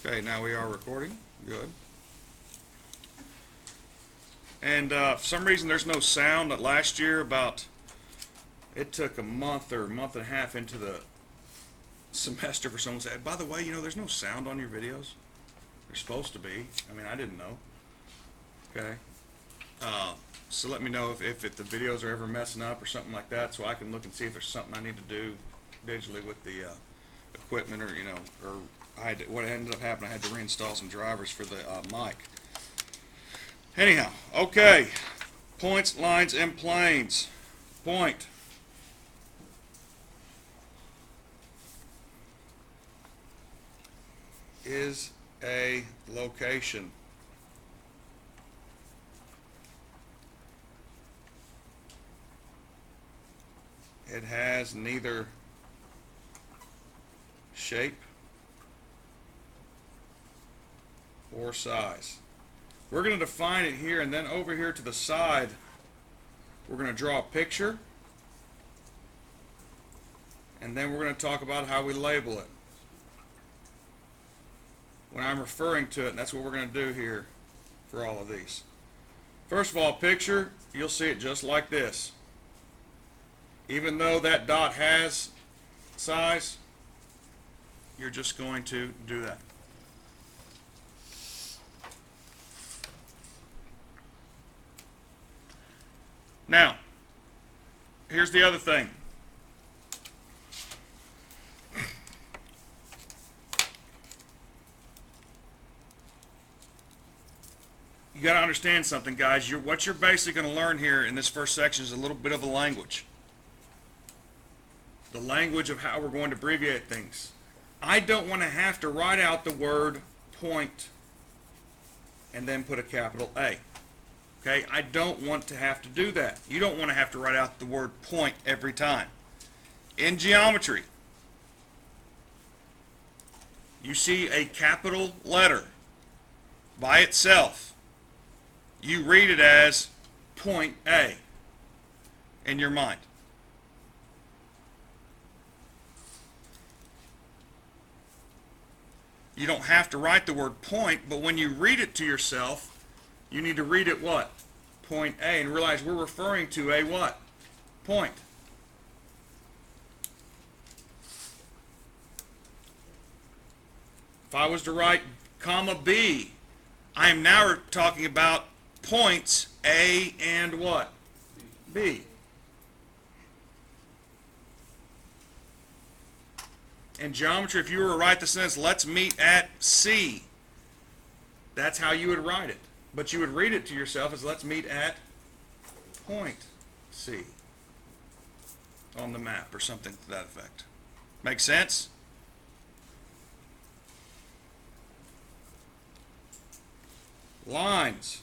Okay, now we are recording. Good. And for some reason there's no sound. Last year it took a month or a month and a half into the semester for someone to say, by the way, there's no sound on your videos. There's supposed to be. I mean, I didn't know. Okay. So let me know if the videos are ever messing up or something like that, so I can look and see if there's something I need to do digitally with the equipment, or what ended up happening, I had to reinstall some drivers for the mic. Anyhow, okay. Points, lines, and planes. Point. Is a location. It has neither shape or size. We're going to define it here, and then over here to the side we're going to draw a picture, and then we're going to talk about how we label it when I'm referring to it, and that's what we're going to do here for all of these. First of all, picture, you'll see it just like this. Even though that dot has size, you're just going to do that. Now, here's the other thing. You got to understand something, guys. What you're basically going to learn here in this first section is a little bit of a language. The language of how we're going to abbreviate things. I don't want to have to write out the word point and then put a capital A. Okay, I don't want to have to do that. You don't want to have to write out the word point every time. In geometry, you see a capital letter by itself. You read it as point A in your mind. You don't have to write the word point, but when you read it to yourself, you need to read it what? Point A, and realize we're referring to a what? Point. If I was to write comma B, I am now talking about points A and what? B. In geometry, if you were to write the sentence, let's meet at C, that's how you would write it. But you would read it to yourself as let's meet at point C on the map, or something to that effect. Make sense? Lines.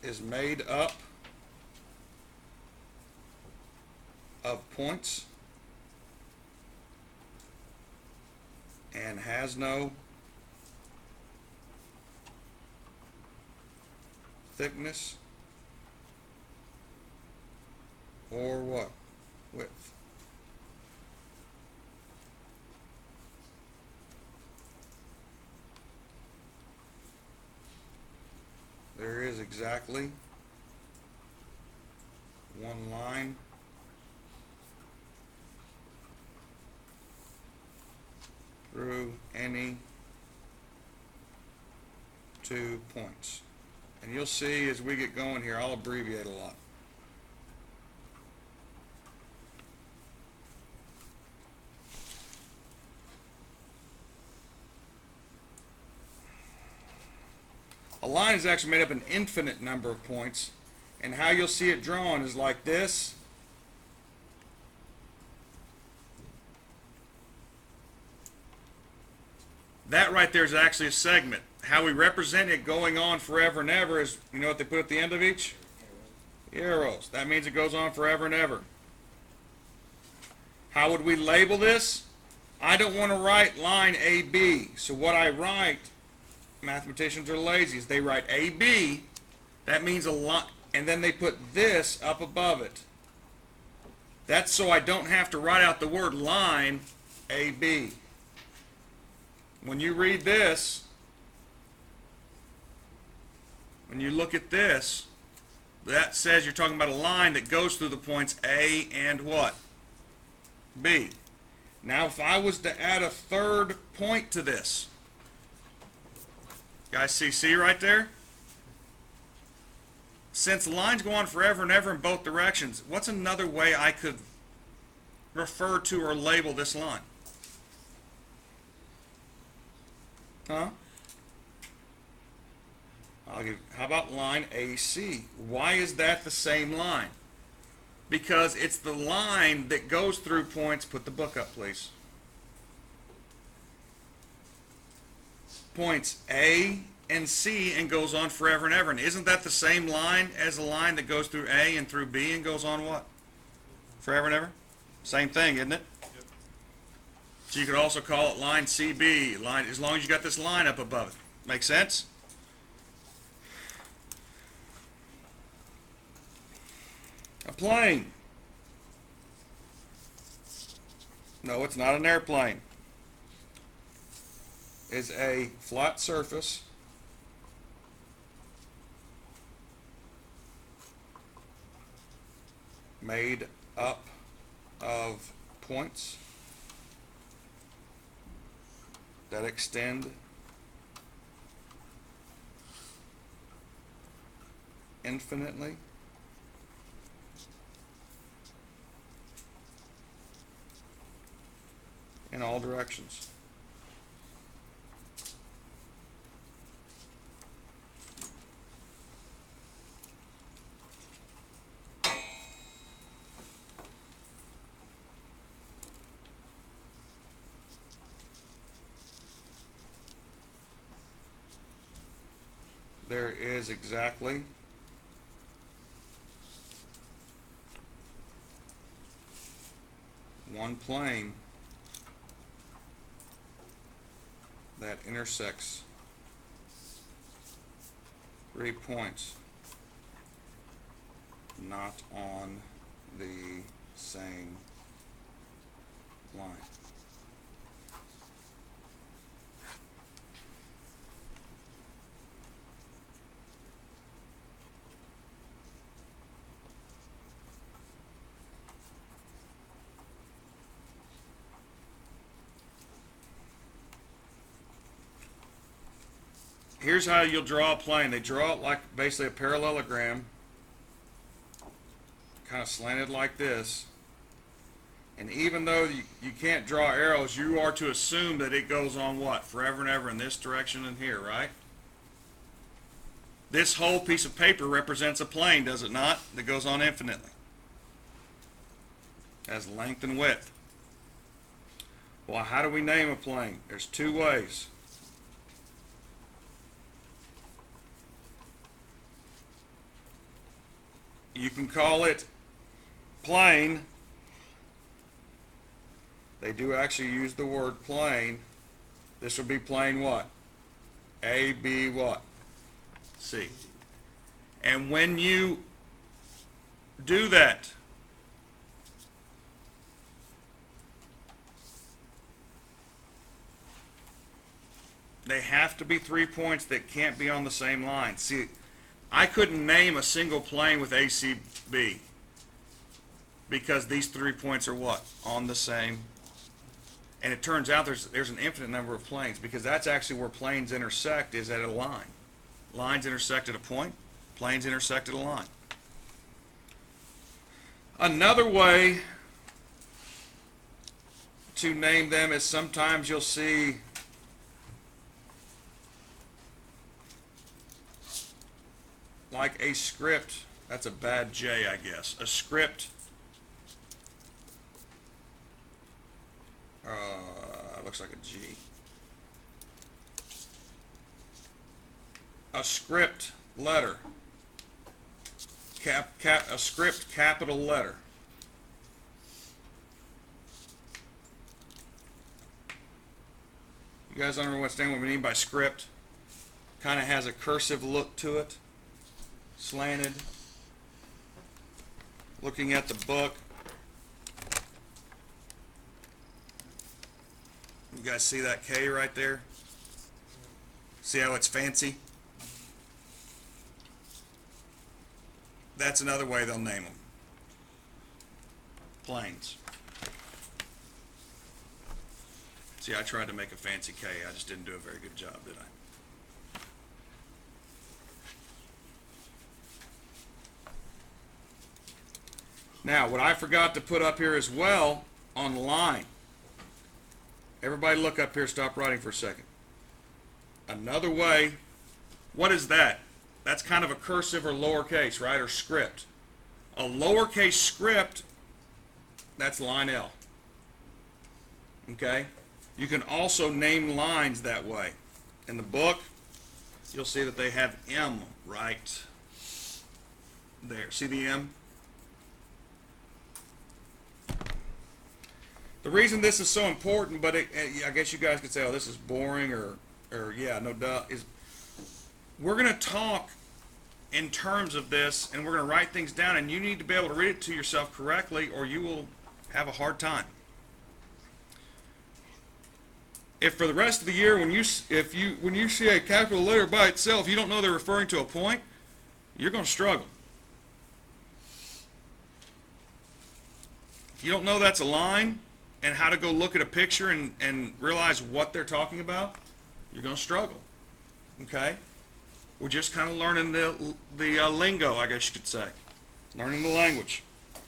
Is made up of points and has no thickness or what? Width. There is exactly one line through any 2 points. And you'll see as we get going here, I'll abbreviate a lot. A line is actually made up of an infinite number of points, and how you'll see it drawn is like this. That right there is actually a segment. How we represent it going on forever and ever is, you know what they put at the end of each? Arrows. That means it goes on forever and ever. How would we label this? I don't want to write line AB, so what I write, mathematicians are lazy, is they write AB. That means and then they put this up above it. That's so I don't have to write out the word line AB. When you read this, when you look at this, that says you're talking about a line that goes through the points A and what? B. Now if I was to add a third point to this, guys see C right there? Since the lines go on forever and ever in both directions, what's another way I could refer to or label this line? Huh? How about line AC? Why is that the same line? Because it's the line that goes through points, put the book up please, points A and C and goes on forever and ever. And isn't that the same line as a line that goes through A and through B and goes on what? Forever and ever? Same thing, isn't it? Yep. So you could also call it line CB, line, as long as you got this line up above it. Make sense? A plane. No, it's not an airplane. Is a flat surface made up of points that extend infinitely in all directions. There is exactly one plane that intersects 3 points not on the same line. Here's how you'll draw a plane. They draw it like basically a parallelogram, kind of slanted like this. And even though you can't draw arrows, you are to assume that it goes on what? Forever and ever in this direction and here, right? This whole piece of paper represents a plane, does it not? That goes on infinitely. Has length and width. Well, how do we name a plane? There's 2 ways. You can call it plane. They do actually use the word plane. This would be plane what? A, B, what? C. And when you do that, they have to be 3 points that can't be on the same line. See, I couldn't name a single plane with ACB because these 3 points are what? On the same. And it turns out there's an infinite number of planes, because that's actually where planes intersect, is at a line. Lines intersect at a point, planes intersect at a line. Another way to name them is sometimes you'll see like a script. That's a bad J, I guess. A script. Looks like a G. A script letter. A script capital letter. You guys understand what we mean by script? Kind of has a cursive look to it. Slanted. looking at the book. You guys see that K right there? See how it's fancy? That's another way they'll name them. Planes. See, I tried to make a fancy K. I just didn't do a very good job, did I? Now, what I forgot to put up here as well on the line. Everybody look up here, stop writing for a second. Another way, what is that? That's kind of a cursive or lowercase, right? Or script. A lowercase script, that's line L. Okay? You can also name lines that way. In the book, you'll see that they have M right there. See the M? The reason this is so important, but I guess you guys could say, oh, this is boring, or yeah, no duh, is we're going to talk in terms of this, and we're going to write things down, and you need to be able to read it to yourself correctly, or you will have a hard time. If for the rest of the year, when you see a capital letter by itself, you don't know they're referring to a point, you're going to struggle. If you don't know that's a line, and how to go look at a picture and realize what they're talking about, you're going to struggle. Okay? We're just kind of learning the lingo, I guess you could say. Learning the language.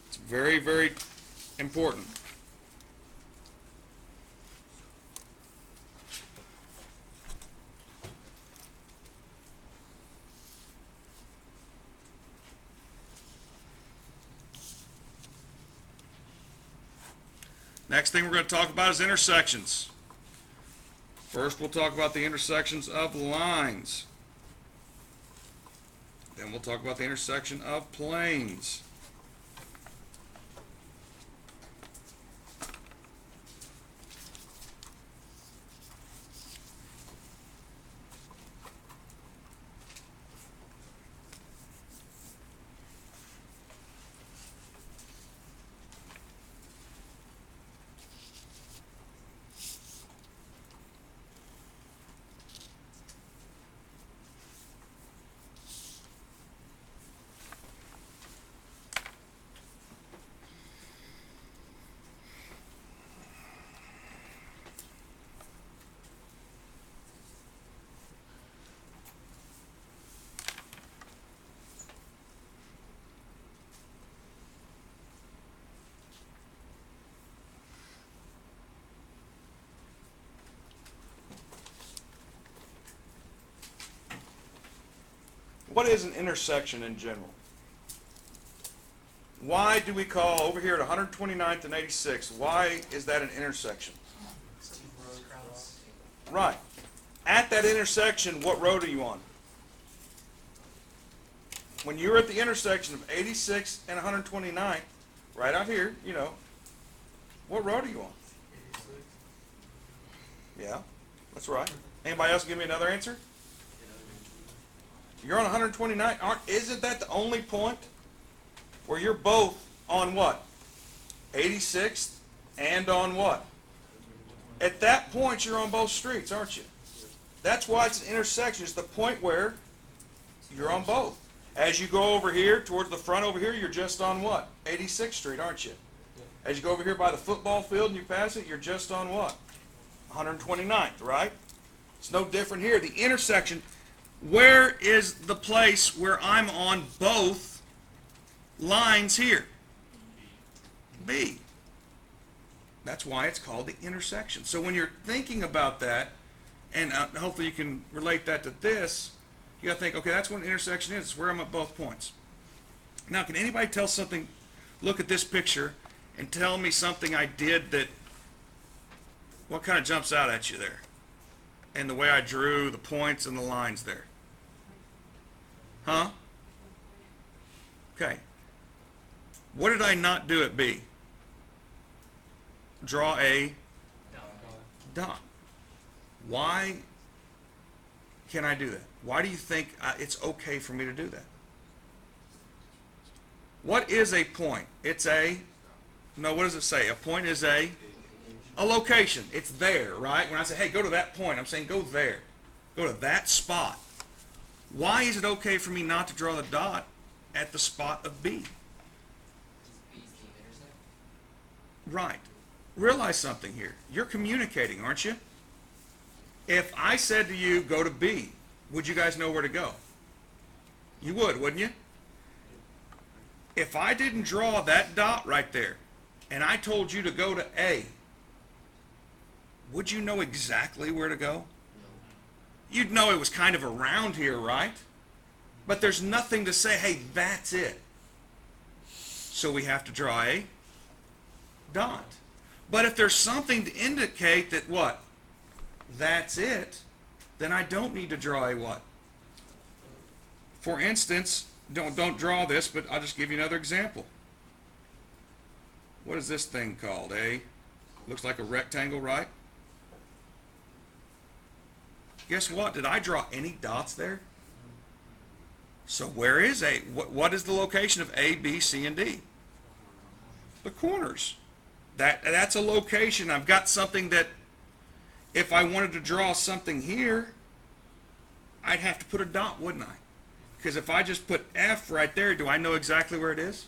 It's very, very important. Next thing we're going to talk about is intersections. First, we'll talk about the intersections of lines. Then we'll talk about the intersection of planes. What is an intersection in general? Why do we call over here at 129th and 86th, why is that an intersection? Right. At that intersection, what road are you on? When you're at the intersection of 86th and 129th, right out here, you know, what road are you on? Yeah, that's right. Anybody else give me another answer? You're on 129. Isn't that the only point where you're both on what? 86th and on what? At that point, you're on both streets, aren't you? That's why it's an intersection. It's the point where you're on both. As you go over here, towards the front over here, you're just on what? 86th Street, aren't you? As you go over here by the football field and you pass it, you're just on what? 129th, right? It's no different here. The intersection, where is the place where I'm on both lines here? B. That's why it's called the intersection. So when you're thinking about that, and hopefully you can relate that to this, you got to think, okay, that's what an intersection is. It's where I'm at both points. Now, can anybody tell something, look at this picture, and tell me something I did that, what kind of jumps out at you there? And the way I drew the points and the lines there. Huh? Okay. What did I not do at B? Draw a dot. Why can I do that? Why do you think it's okay for me to do that? What is a point? It's a, no, what does it say? A point is a location. It's there, right? When I say, hey, go to that point, I'm saying go there. Go to that spot. Why is it okay for me not to draw the dot at the spot of B? Right. Realize something here. You're communicating, aren't you? If I said to you, go to B, would you guys know where to go? You would, wouldn't you? If I didn't draw that dot right there, and I told you to go to A, would you know exactly where to go? You'd know it was kind of around here, right? But there's nothing to say, hey, that's it. So we have to draw a dot. But if there's something to indicate that what? That's it, then I don't need to draw a what? For instance, don't draw this, but I'll just give you another example. What is this thing called? Looks like a rectangle, right? Guess what? Did I draw any dots there? So where is A? What is the location of A, B, C, and D? The corners. That's a location. I've got something that if I wanted to draw something here, I'd have to put a dot, wouldn't I? Because if I just put F right there, do I know exactly where it is?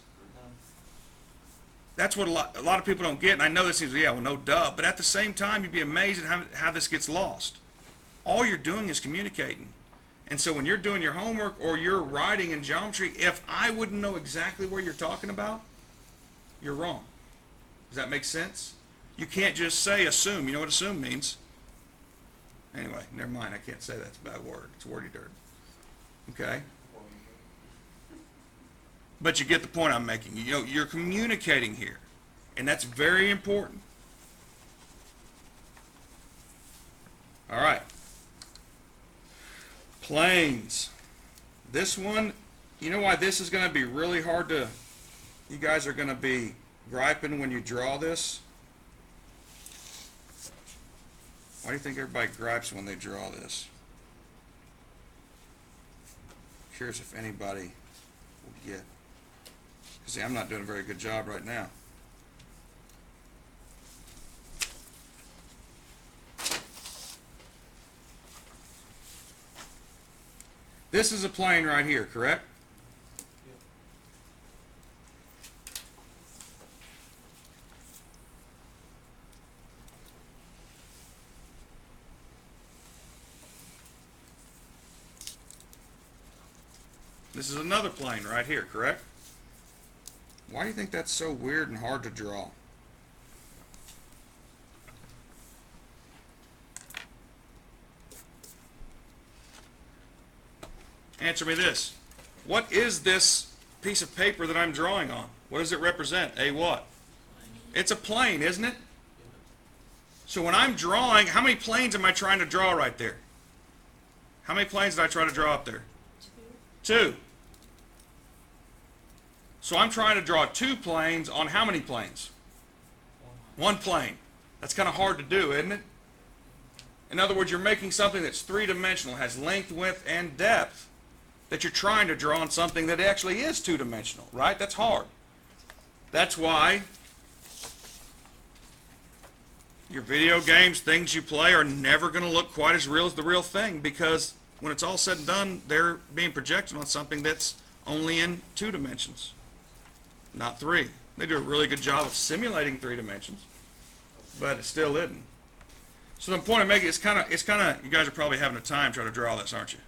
That's what a lot of people don't get, and I know this seems, yeah, well, no duh, but at the same time, you'd be amazed at how this gets lost. All you're doing is communicating. And so when you're doing your homework or you're writing in geometry, if I wouldn't know exactly where you're talking about, you're wrong. Does that make sense? You can't just say assume. You know what assume means? Anyway, never mind. I can't say that. It's a bad word. It's wordy dirt. Okay? But you get the point I'm making. You know, you're communicating here. And that's very important. All right. Planes. This one, you know why this is going to be really hard to, you guys are going to be griping when you draw this? Why do you think everybody gripes when they draw this? Curious if anybody will get. See, I'm not doing a very good job right now. This is a plane right here, correct? This is another plane right here, correct? Why do you think that's so weird and hard to draw? Answer me this. What is this piece of paper that I'm drawing on? What does it represent? A what? It's a plane, isn't it? So when I'm drawing, how many planes am I trying to draw right there? How many planes did I try to draw up there? Two. So I'm trying to draw two planes on how many planes? One plane. That's kind of hard to do, isn't it? In other words, you're making something that's three-dimensional, has length, width, and depth, that you're trying to draw on something that actually is two-dimensional, right? That's hard. That's why your video games, things you play, are never going to look quite as real as the real thing, because when it's all said and done, they're being projected on something that's only in 2 dimensions, not 3. They do a really good job of simulating 3 dimensions, but it still isn't. So the point I'm making is kind of, you guys are probably having a time trying to draw this, aren't you?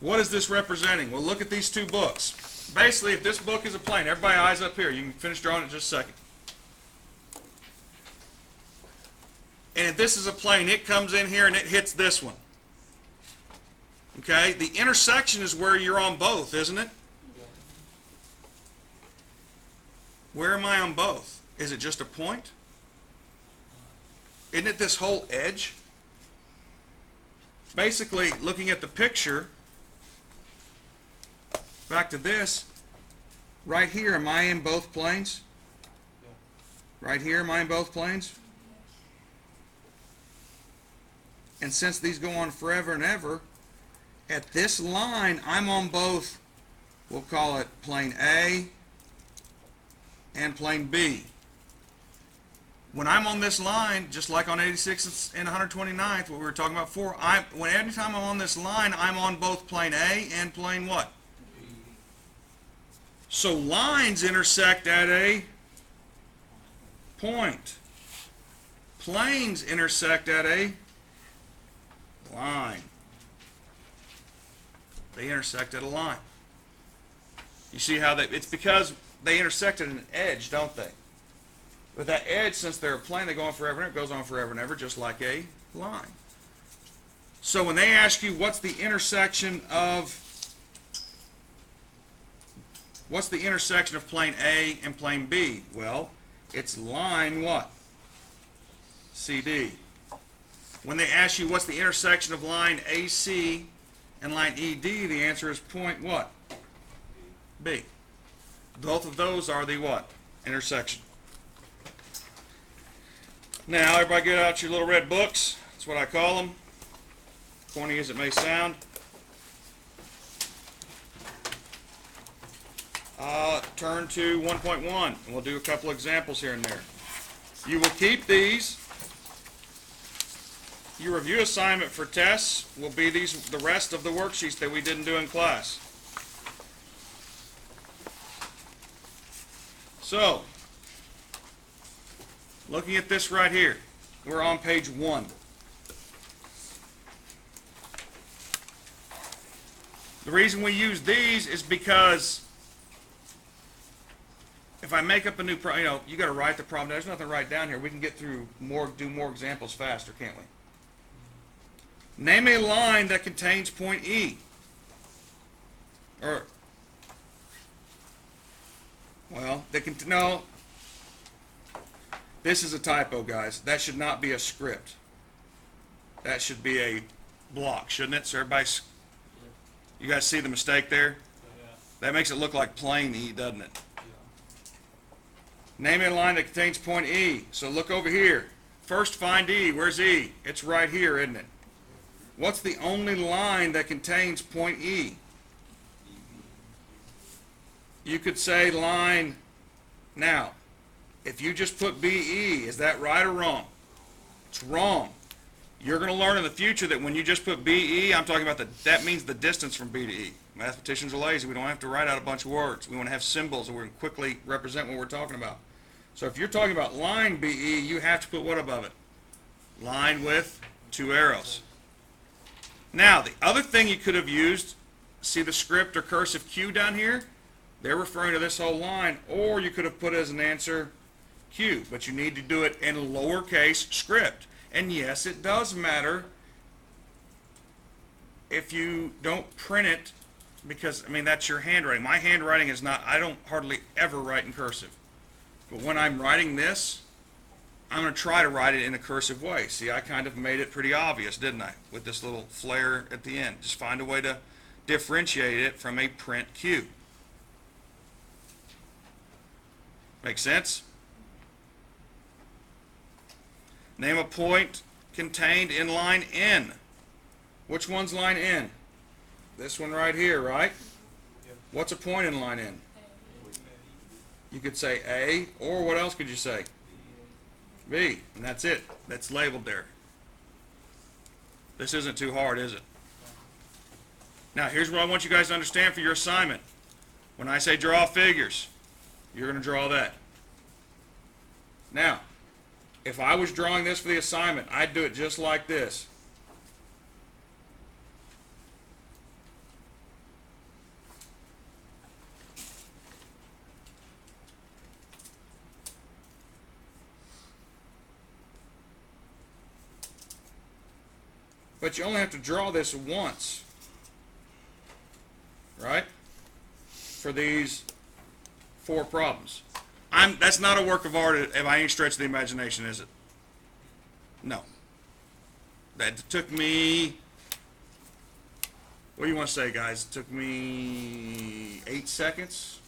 What is this representing? Well, look at these 2 books. Basically, if this book is a plane, everybody eyes up here. You can finish drawing it in just a second. And if this is a plane, it comes in here and it hits this one. Okay? The intersection is where you're on both, isn't it? Where am I on both? Is it just a point? Isn't it this whole edge? Basically, looking at the picture, back to this, right here, am I in both planes? Right here, am I in both planes? And since these go on forever and ever, at this line, I'm on both We'll call it plane A and plane B. When I'm on this line, just like on 86th and 129th, what we were talking about before, anytime I'm on this line, I'm on both plane A and plane what? So lines intersect at a point. Planes intersect at a line. They intersect at a line. You see how it's because they intersect at an edge, don't they? But that edge, since they're a plane, they go on forever and ever. It goes on forever and ever, just like a line. So when they ask you what's the intersection of plane A and plane B? Well, it's line what? CD. When they ask you what's the intersection of line AC and line ED, the answer is point what? B. Both of those are the what? Intersection. Now, everybody get out your little red books. That's what I call them. Corny as it may sound. Turn to 1.1, and we'll do a couple examples here and there. You will keep these. Your review assignment for tests will be the rest of the worksheets that we didn't do in class. So, looking at this right here, we're on page 1. The reason we use these is because if I make up a new problem, you got to write the problem. There's nothing to write down here. We can get through do more examples faster, can't we? Name a line that contains point E. No. This is a typo, guys. That should not be a script. That should be a block, shouldn't it? So you guys see the mistake there? Yeah. That makes it look like plain E, doesn't it? Yeah. Name a line that contains point E. So look over here. First find E. Where's E? It's right here, isn't it? What's the only line that contains point E? You could say line. Now, if you just put BE, is that right or wrong? It's wrong. You're going to learn in the future that when you just put BE, I'm talking about that means the distance from B to E. Mathematicians are lazy. We don't have to write out a bunch of words. We want to have symbols and we can quickly represent what we're talking about. So if you're talking about line BE, you have to put what above it? Line with 2 arrows. Now, the other thing you could have used, see the script or cursive Q down here? They're referring to this whole line, or you could have put as an answer Q, but you need to do it in lowercase script. And yes, it does matter if you don't print it, because, that's your handwriting. My handwriting is not, I don't hardly ever write in cursive. But when I'm writing this, I'm going to try to write it in a cursive way. See, I kind of made it pretty obvious, didn't I? With this little flare at the end. Just find a way to differentiate it from a print Q. Make sense? Name a point contained in line N. Which one's line N? This one right here, right? Yep. What's a point in line N? You could say A, or what else could you say? B, and that's it. That's labeled there. This isn't too hard, is it? Now, here's what I want you guys to understand for your assignment. When I say draw figures, you're going to draw that. Now, if I was drawing this for the assignment, I'd do it just like this. But you only have to draw this once, right? For these 4 problems. That's not a work of art by any stretch of the imagination, is it? No. That took me, what do you want to say, guys? It took me 8 seconds.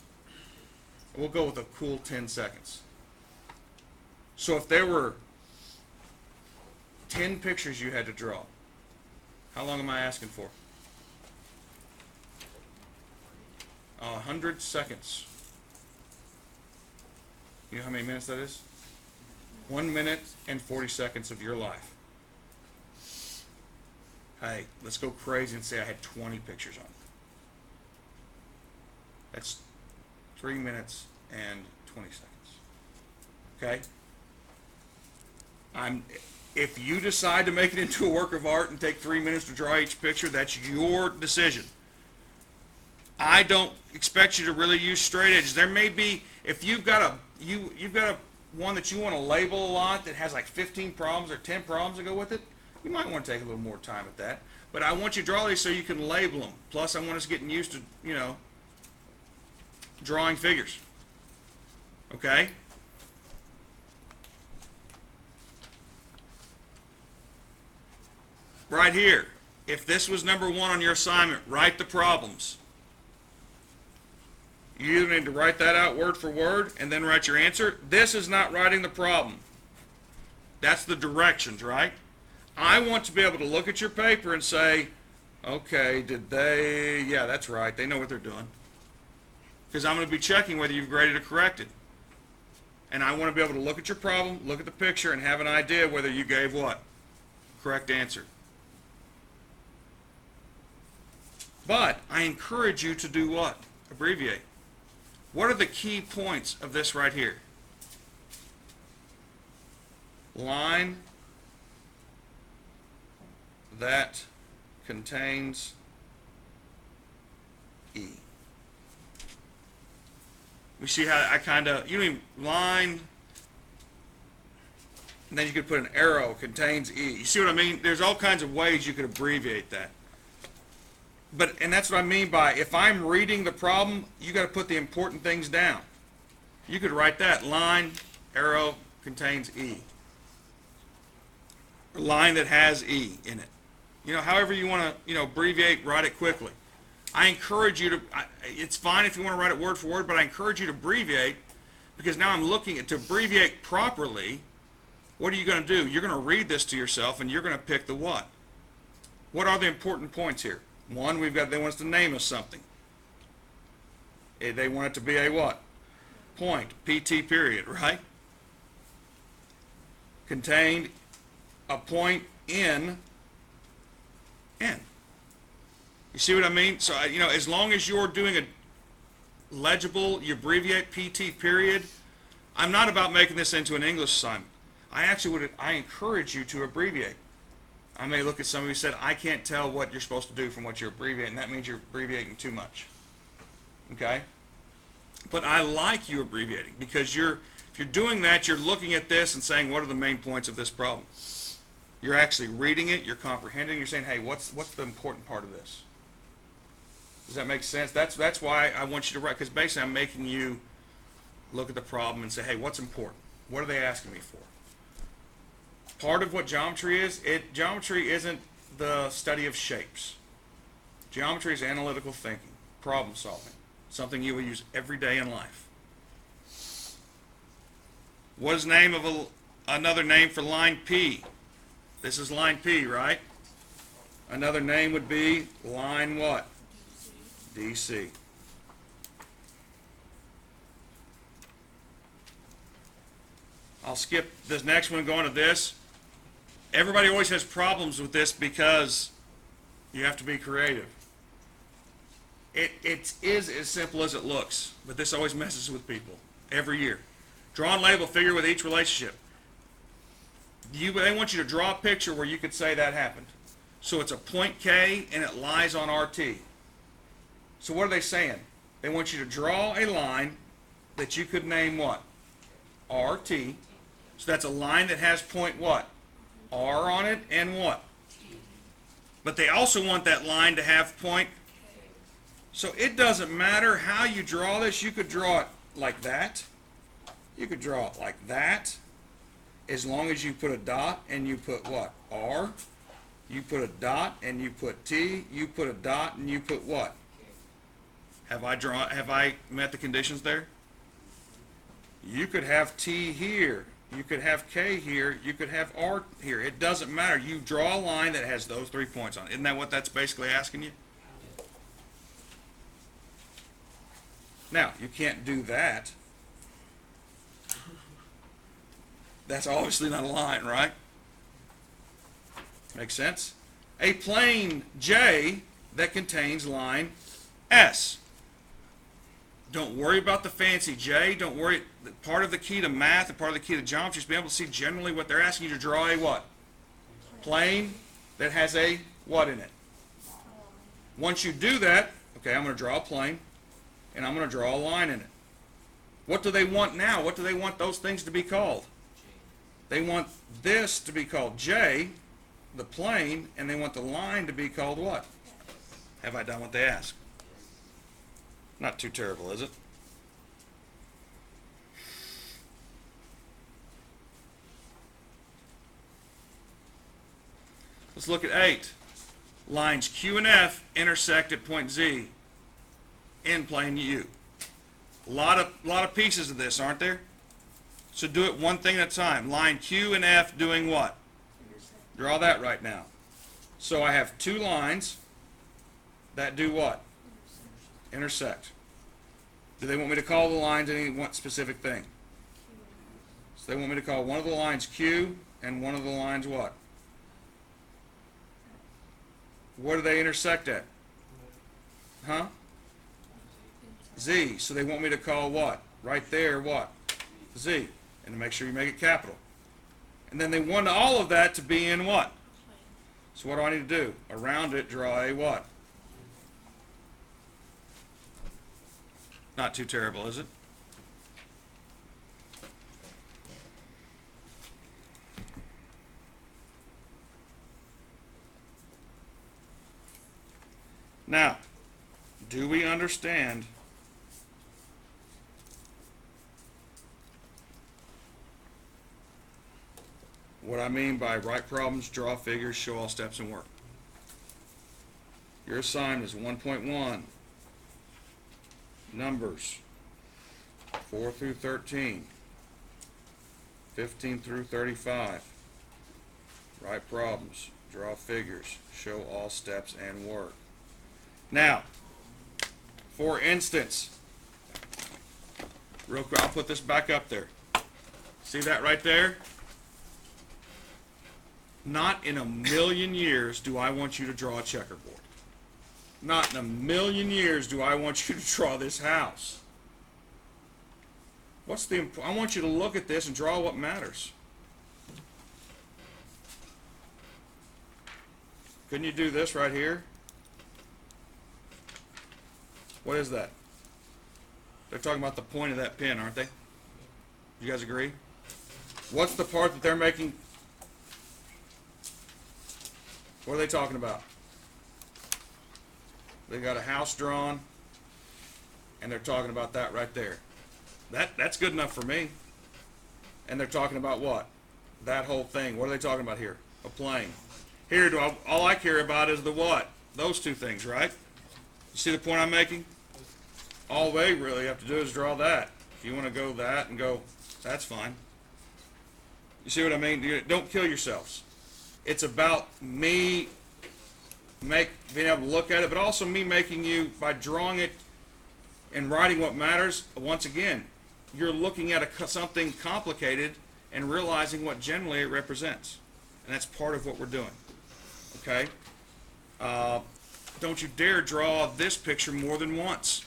We'll go with a cool 10 seconds. So if there were 10 pictures you had to draw, how long am I asking for? 100 seconds. You know how many minutes that is? 1 minute and 40 seconds of your life. Hey, let's go crazy and say I had 20 pictures on. That's 3 minutes and 20 seconds. Okay? If you decide to make it into a work of art and take 3 minutes to draw each picture, that's your decision. I don't expect you to really use straight edges. There may be, if you've got a one that you want to label a lot that has like 15 problems or 10 problems to go with it, you might want to take a little more time at that. But I want you to draw these so you can label them. Plus, I want us getting used to, drawing figures. Okay? Right here, if this was number 1 on your assignment, write the problems. You either need to write that out word for word and then write your answer. This is not writing the problem. That's the directions, right? I want to be able to look at your paper and say, okay, yeah, that's right. They know what they're doing. Because I'm going to be checking whether you've graded or corrected. And I want to be able to look at your problem, look at the picture, and have an idea whether you gave what? Correct answer. But I encourage you to do what? Abbreviate. What are the key points of this right here? Line that contains E. We see how I kind of, line, and then you could put an arrow, contains E. You see what I mean? There's all kinds of ways you could abbreviate that. And that's what I mean by, if I'm reading the problem, you got to put the important things down. You could write that, line, arrow, contains E. A line that has E in it. However you want to, abbreviate, write it quickly. I encourage you to, it's fine if you want to write it word for word, but I encourage you to abbreviate, because now I'm looking at, to abbreviate properly, what are you going to do? You're going to read this to yourself, and you're going to pick the what. What are the important points here? One, they want us to name us something. They want it to be a what? Point, PT period, right? Contained a point in N. You see what I mean? So, as long as you're doing a legible, you abbreviate PT period. I'm not about making this into an English assignment. I encourage you to abbreviate. I may look at somebody who said, I can't tell what you're supposed to do from what you're abbreviating. That means you're abbreviating too much. Okay? But I like you abbreviating, because if you're doing that, you're looking at this and saying, what are the main points of this problem? You're actually reading it, you're comprehending, you're saying, hey, what's the important part of this? Does that make sense? That's why I want you to write, because basically I'm making you look at the problem and say, hey, what's important? What are they asking me for? Part of what geometry is, geometry isn't the study of shapes. Geometry is analytical thinking, problem solving, something you will use every day in life. What is the name of another name for line P? This is line P, right? Another name would be line what? DC. I'll skip this next one and go on to this. Everybody always has problems with this because you have to be creative. It is as simple as it looks, but this always messes with people every year. Draw and label figure with each relationship. They want you to draw a picture where you could say that happened. So it's a point K and it lies on RT. So what are they saying? They want you to draw a line that you could name what? RT. So that's a line that has point what? R on it and what? But they also want that line to have point. So it doesn't matter how you draw this. You could draw it like that. You could draw it like that. As long as you put a dot and you put what? R. You put a dot and you put T. You put a dot and you put what? Have I met the conditions there? You could have T here. You could have K here. You could have R here. It doesn't matter. You draw a line that has those 3 points on it. Isn't that what that's basically asking you? Now, you can't do that. That's obviously not a line, right? Makes sense? A plane J that contains line S. Don't worry about the fancy J. Don't worry. Part of the key to math and part of the key to geometry is being able to see generally what they're asking you to draw a what? Plane that has a what in it? Once you do that, okay, I'm going to draw a plane and I'm going to draw a line in it. What do they want now? What do they want those things to be called? They want this to be called J, the plane, and they want the line to be called what? Have I done what they ask? Not too terrible, is it? Let's look at 8. Lines Q and F intersect at point Z in plane U. A lot of pieces of this, aren't there? So do it one thing at a time. Line Q and F doing what? Draw that right now. So I have two lines that do what? Intersect. Do they want me to call the lines any one specific thing? So they want me to call one of the lines Q and one of the lines what? What do they intersect at? Huh? Z. So they want me to call what? Right there what? Z. And to make sure you make it capital. And then they want all of that to be in what? So what do I need to do? Around it, draw a what? Not too terrible, is it? Now, do we understand what I mean by write problems, draw figures, show all steps, and work? Your assignment is 1.1, numbers 4 through 13, 15 through 35. Write problems, draw figures, show all steps, and work. Now, for instance, real quick, I'll put this back up there. See that right there? Not in a million years do I want you to draw a checkerboard. Not in a million years do I want you to draw this house. I want you to look at this and draw what matters. Couldn't you do this right here? What is that? They're talking about the point of that pin, aren't they? You guys agree? What's the part that they're making? What are they talking about? They got a house drawn, and they're talking about that right there. That's good enough for me. And they're talking about what? That whole thing. What are they talking about here? A plane. Here, all I care about is the what? Those two things, right? You see the point I'm making? All they really have to do is draw that. If you want to go that and go, that's fine. You see what I mean? Don't kill yourselves. It's about me being able to look at it, but also me making you, by drawing it and writing what matters, once again, you're looking at something complicated and realizing what generally it represents. And that's part of what we're doing. Okay? Don't you dare draw this picture more than once.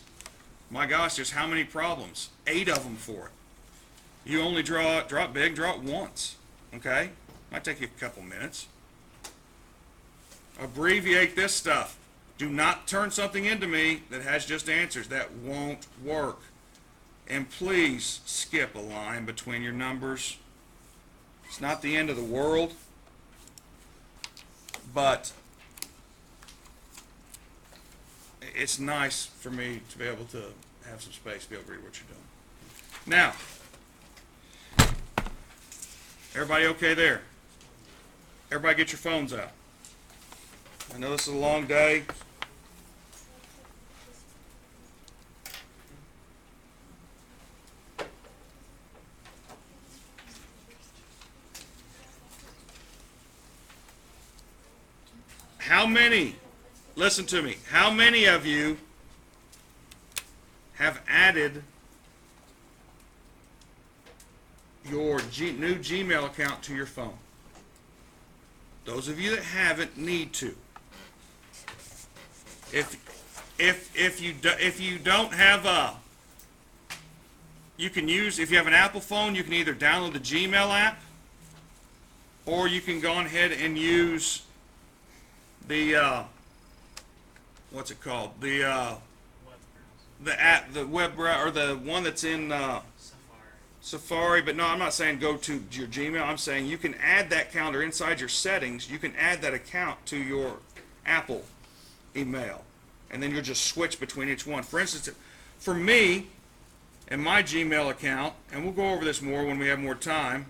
My gosh, there's how many problems? 8 of them for it. You only draw it big, draw it once. Okay? Might take you a couple minutes. Abbreviate this stuff. Do not turn something into me that has just answers. That won't work. And please skip a line between your numbers. It's not the end of the world, but it's nice for me to be able to have some space to be able to read what you're doing. Now, everybody okay there? Everybody get your phones out. I know this is a long day. How many, listen to me, how many of you have added your new Gmail account to your phone. Those of you that haven't need to. If you don't have you can use, if you have an Apple phone, you can either download the Gmail app, or you can go ahead and use the what's it called? The app, the web browser, or the one that's in Safari. But no, I'm not saying go to your Gmail. I'm saying you can add that calendar inside your settings. You can add that account to your Apple email, and then you'll just switch between each one. For instance, for me and my Gmail account, and we'll go over this more when we have more time.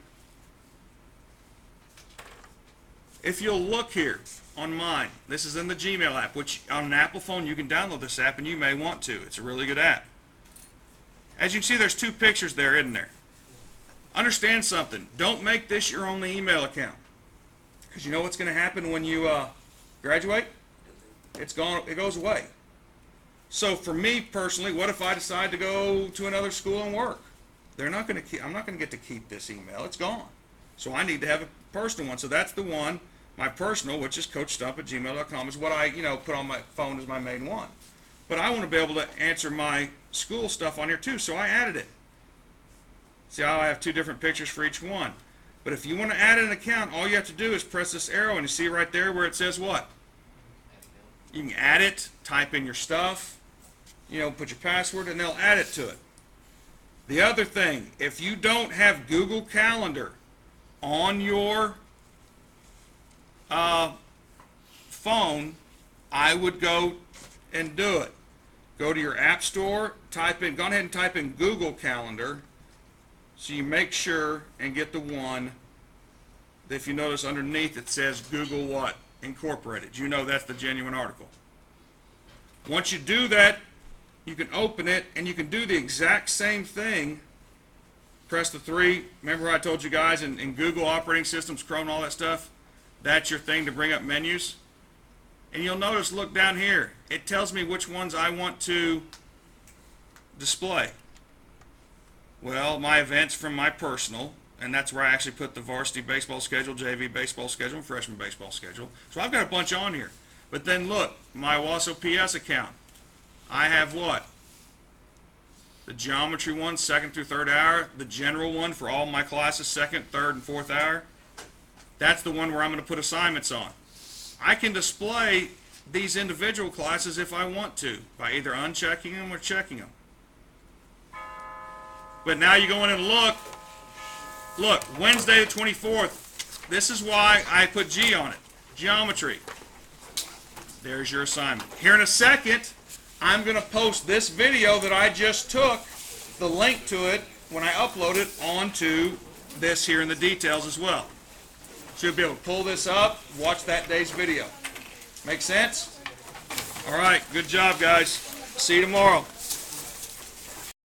If you'll look here on mine, this is in the Gmail app, which on an Apple phone you can download this app, and you may want to. It's a really good app. As you can see, there's two pictures there, isn't there? Understand something. Don't make this your only email account, because you know what's going to happen when you graduate? It's gone. It goes away. So for me personally, what if I decide to go to another school and work? They're not going to. I'm not going to get to keep this email. It's gone. So I need to have a personal one. So that's the one. My personal, which is coachstump@gmail.com, is what I put on my phone as my main one. But I want to be able to answer my school stuff on here too, so I added it. See how I have two different pictures for each one. But if you want to add an account, all you have to do is press this arrow, and you see right there where it says what? You can add it, type in your stuff, put your password, and they'll add it to it. The other thing, if you don't have Google Calendar on your phone, I would go and do it. Go to your app store, go ahead and type in Google Calendar, so you make sure and get the one that, if you notice underneath, it says Google what? Incorporated. You know that's the genuine article. Once you do that, you can open it, and you can do the exact same thing. Press the 3. Remember I told you guys in Google operating systems, Chrome, all that stuff, that's your thing to bring up menus. And you'll notice, look down here, it tells me which ones I want to display. Well, my events from my personal, and that's where I actually put the varsity baseball schedule, JV baseball schedule, and freshman baseball schedule. So I've got a bunch on here. But then look, my Owasso PS account. I have what? The geometry one, 2nd through 3rd hour. The general one for all my classes, 2nd, 3rd, and 4th hour. That's the one where I'm going to put assignments on. I can display these individual classes if I want to, by either unchecking them or checking them. But now you go in and look, Wednesday the 24th, this is why I put G on it, geometry. There's your assignment. Here in a second, I'm going to post this video that I just took, the link to it, when I upload it onto this here in the details as well. So you'll be able to pull this up, watch that day's video. Make sense? All right, good job, guys. See you tomorrow.